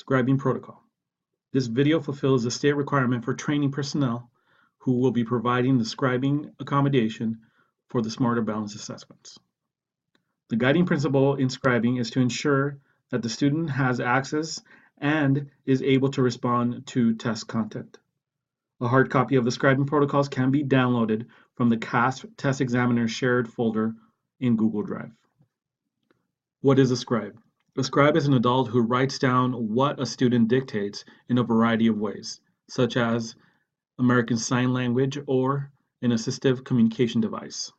Scribing protocol. This video fulfills the state requirement for training personnel who will be providing the scribing accommodation for the Smarter Balance assessments. The guiding principle in scribing is to ensure that the student has access and is able to respond to test content. A hard copy of the scribing protocols can be downloaded from the CASP Test Examiner shared folder in Google Drive. What is a scribe? A scribe is an adult who writes down what a student dictates in a variety of ways, such as American Sign Language or an assistive communication device.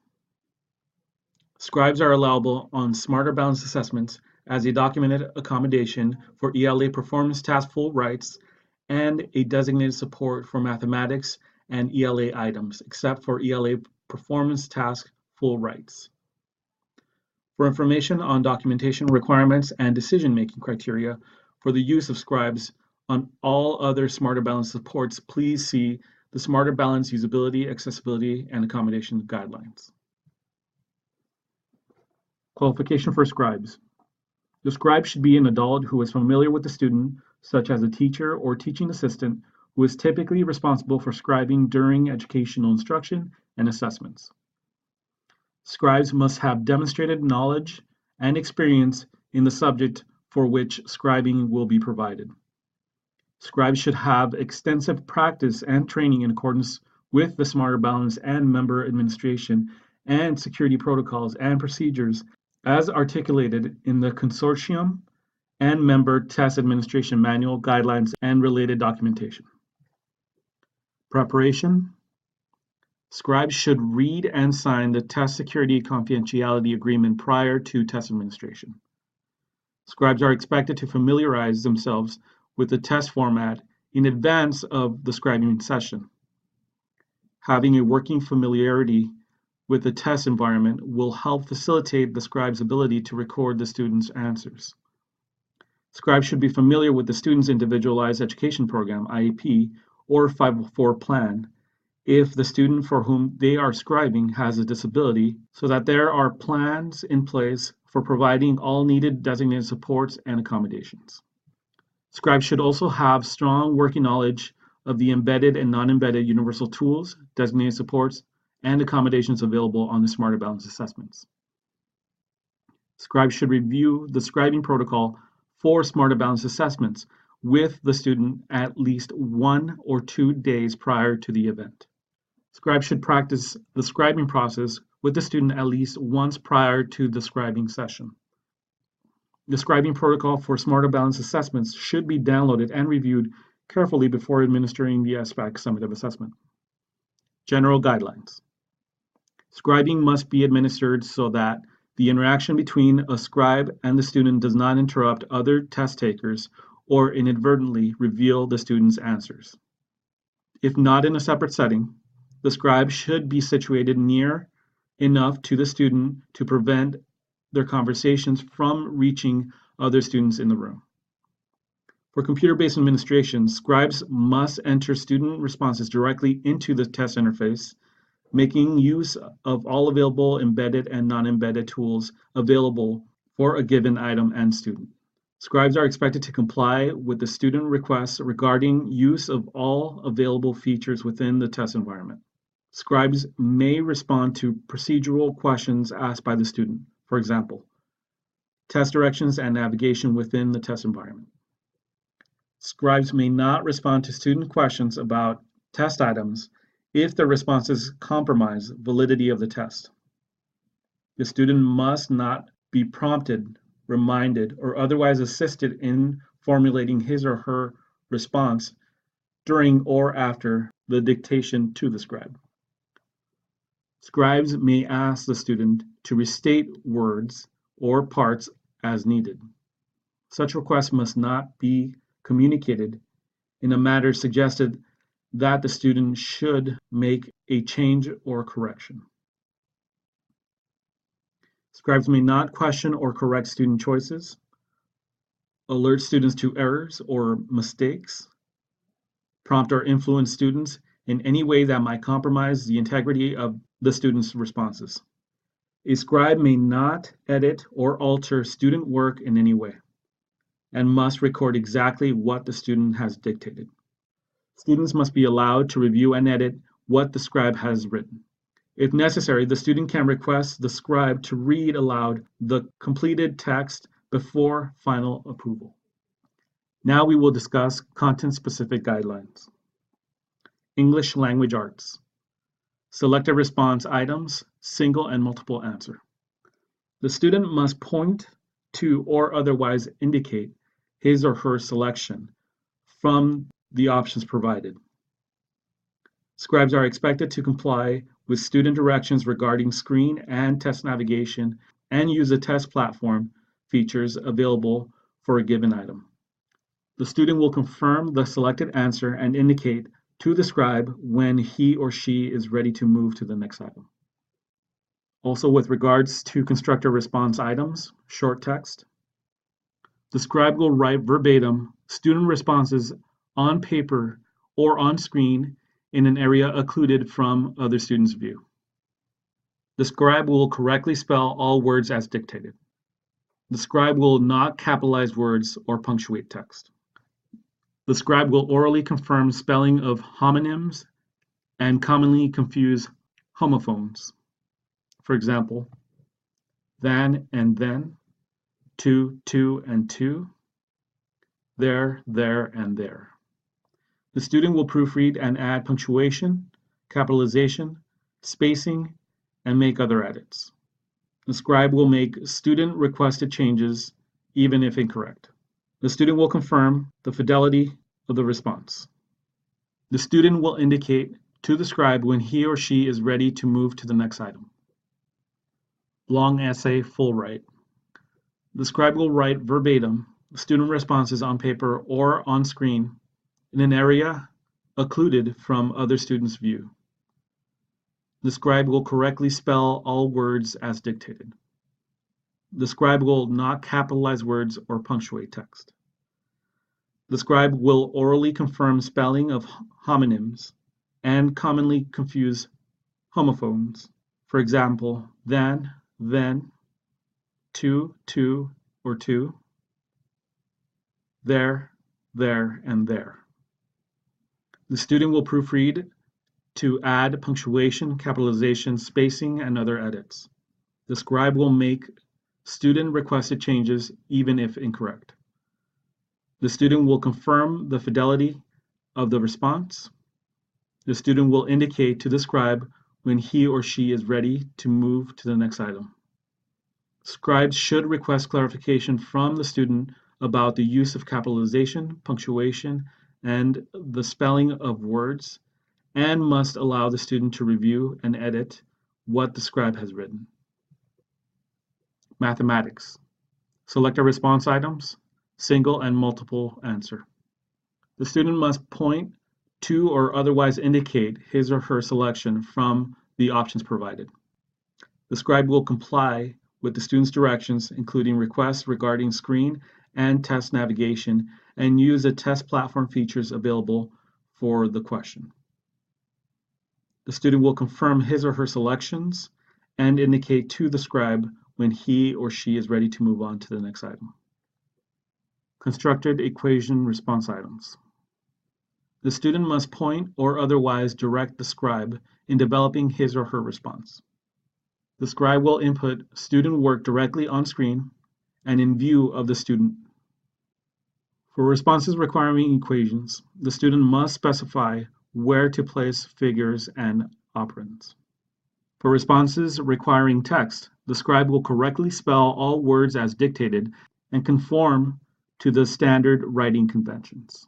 Scribes are allowable on Smarter Balance assessments as a documented accommodation for ELA performance task full rights and a designated support for mathematics and ELA items, except for ELA performance task full rights. For information on documentation requirements and decision-making criteria for the use of scribes on all other Smarter Balance supports, please see the Smarter Balance Usability, Accessibility, and Accommodation Guidelines. Qualification for scribes. The scribe should be an adult who is familiar with the student, such as a teacher or teaching assistant, who is typically responsible for scribing during educational instruction and assessments. Scribes must have demonstrated knowledge and experience in the subject for which scribing will be provided. Scribes should have extensive practice and training in accordance with the Smarter Balance and member administration and security protocols and procedures as articulated in the consortium and member test administration manual, guidelines, and related documentation. Preparation. Scribes should read and sign the test security confidentiality agreement prior to test administration. Scribes are expected to familiarize themselves with the test format in advance of the scribing session. Having a working familiarity with the test environment will help facilitate the scribe's ability to record the student's answers. Scribes should be familiar with the student's Individualized Education Program, IEP, or 504 plan, if the student for whom they are scribing has a disability, so that there are plans in place for providing all needed designated supports and accommodations. Scribes should also have strong working knowledge of the embedded and non-embedded universal tools, designated supports, and accommodations available on the Smarter Balance assessments. Scribes should review the scribing protocol for Smarter Balance assessments with the student at least 1 or 2 days prior to the event. Scribes should practice the scribing process with the student at least once prior to the scribing session. The scribing protocol for Smarter Balance assessments should be downloaded and reviewed carefully before administering the SBAC summative assessment. General guidelines. Scribing must be administered so that the interaction between a scribe and the student does not interrupt other test takers or inadvertently reveal the student's answers. If not in a separate setting, the scribe should be situated near enough to the student to prevent their conversations from reaching other students in the room. For computer-based administration, scribes must enter student responses directly into the test interface, making use of all available embedded and non-embedded tools available for a given item and student. Scribes are expected to comply with the student requests regarding use of all available features within the test environment. Scribes may respond to procedural questions asked by the student, for example, test directions and navigation within the test environment. Scribes may not respond to student questions about test items if their responses compromise validity of the test. The student must not be prompted, reminded, or otherwise assisted in formulating his or her response during or after the dictation to the scribe. Scribes may ask the student to restate words or parts as needed. Such requests must not be communicated in a manner suggested that the student should make a change or correction. Scribes may not question or correct student choices, alert students to errors or mistakes, prompt or influence students in any way that might compromise the integrity of the student's responses. A scribe may not edit or alter student work in any way. and must record exactly what the student has dictated. Students must be allowed to review and edit what the scribe has written. If necessary, the student can request the scribe to read aloud the completed text before final approval. Now we will discuss content-specific guidelines. English language arts. Selected response items, single and multiple answer. The student must point to or otherwise indicate his or her selection from the options provided. Scribes are expected to comply with student directions regarding screen and test navigation and use the test platform features available for a given item. The student will confirm the selected answer and indicate to the scribe when he or she is ready to move to the next item. Also, with regards to constructor response items, short text, the scribe will write verbatim student responses on paper or on screen in an area occluded from other students' view. The scribe will correctly spell all words as dictated. The scribe will not capitalize words or punctuate text. The scribe will orally confirm spelling of homonyms and commonly confuse homophones. For example, than and then, to and to, there, and there. The student will proofread and add punctuation, capitalization, spacing, and make other edits. The scribe will make student-requested changes, even if incorrect. The student will confirm the fidelity of the response. The student will indicate to the scribe when he or she is ready to move to the next item. Long essay, full write. The scribe will write verbatim student responses on paper or on screen in an area occluded from other students' view. The scribe will correctly spell all words as dictated. The scribe will not capitalize words or punctuate text. The scribe will orally confirm spelling of homonyms and commonly confuse homophones. For example, than, then, to, or to, there, and there. The student will proofread to add punctuation, capitalization, spacing, and other edits. The scribe will make student-requested changes even if incorrect. The student will confirm the fidelity of the response. The student will indicate to the scribe when he or she is ready to move to the next item. Scribes should request clarification from the student about the use of capitalization, punctuation, and the spelling of words, and must allow the student to review and edit what the scribe has written. Mathematics. Select a response items, single and multiple answer. The student must point to or otherwise indicate his or her selection from the options provided. The scribe will comply with the student's directions, including requests regarding screen and test navigation, and use the test platform features available for the question. The student will confirm his or her selections and indicate to the scribe when he or she is ready to move on to the next item. Constructed equation response items. The student must point or otherwise direct the scribe in developing his or her response. The scribe will input student work directly on screen and in view of the student. For responses requiring equations, the student must specify where to place figures and operands. For responses requiring text, the scribe will correctly spell all words as dictated and conform to the standard writing conventions.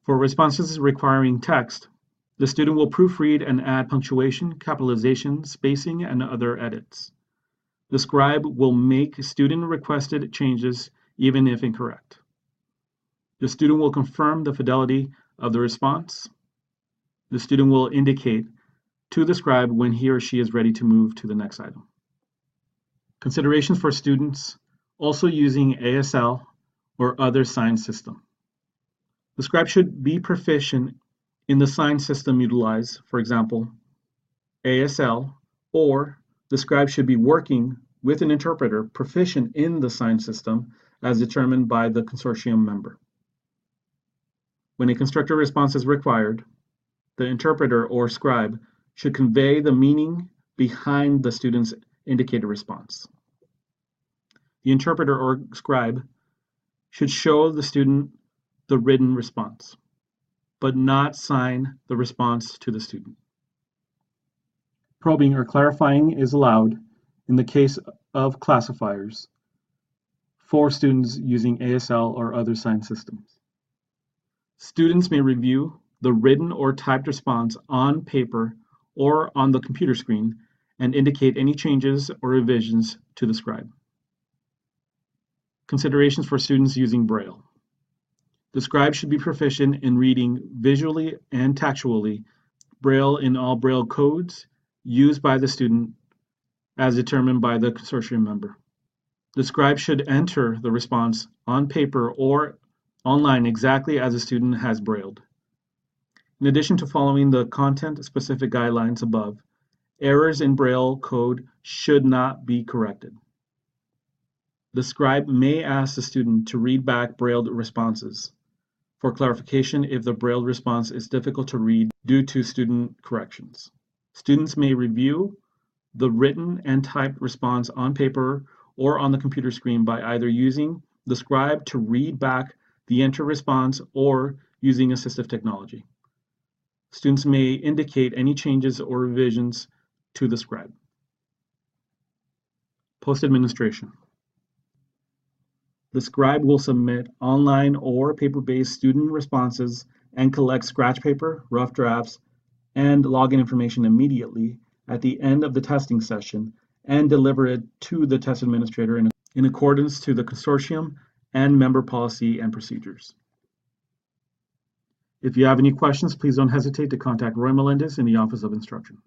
For responses requiring text, the student will proofread and add punctuation, capitalization, spacing, and other edits. The scribe will make student-requested changes even if incorrect. The student will confirm the fidelity of the response. The student will indicate to the scribe when he or she is ready to move to the next item. Considerations for students also using ASL or other sign system. The scribe should be proficient in the sign system utilized, for example, ASL, or the scribe should be working with an interpreter proficient in the sign system as determined by the consortium member. When a constructed response is required, the interpreter or scribe should convey the meaning behind the student's indicated response. The interpreter or scribe should show the student the written response, but not sign the response to the student. Probing or clarifying is allowed in the case of classifiers for students using ASL or other signed systems. Students may review the written or typed response on paper or on the computer screen and indicate any changes or revisions to the scribe. Considerations for students using Braille. The scribe should be proficient in reading visually and textually Braille in all Braille codes used by the student as determined by the consortium member. The scribe should enter the response on paper or online exactly as the student has brailled. In addition to following the content-specific guidelines above, errors in Braille code should not be corrected. The scribe may ask the student to read back brailled responses for clarification if the brailled response is difficult to read due to student corrections. Students may review the written and typed response on paper or on the computer screen by either using the scribe to read back the entered response or using assistive technology. Students may indicate any changes or revisions to the scribe. Post-administration. The scribe will submit online or paper-based student responses and collect scratch paper, rough drafts, and login information immediately at the end of the testing session and deliver it to the test administrator in accordance to the consortium and member policy and procedures. If you have any questions, please don't hesitate to contact Roy Melendez in the Office of Instruction.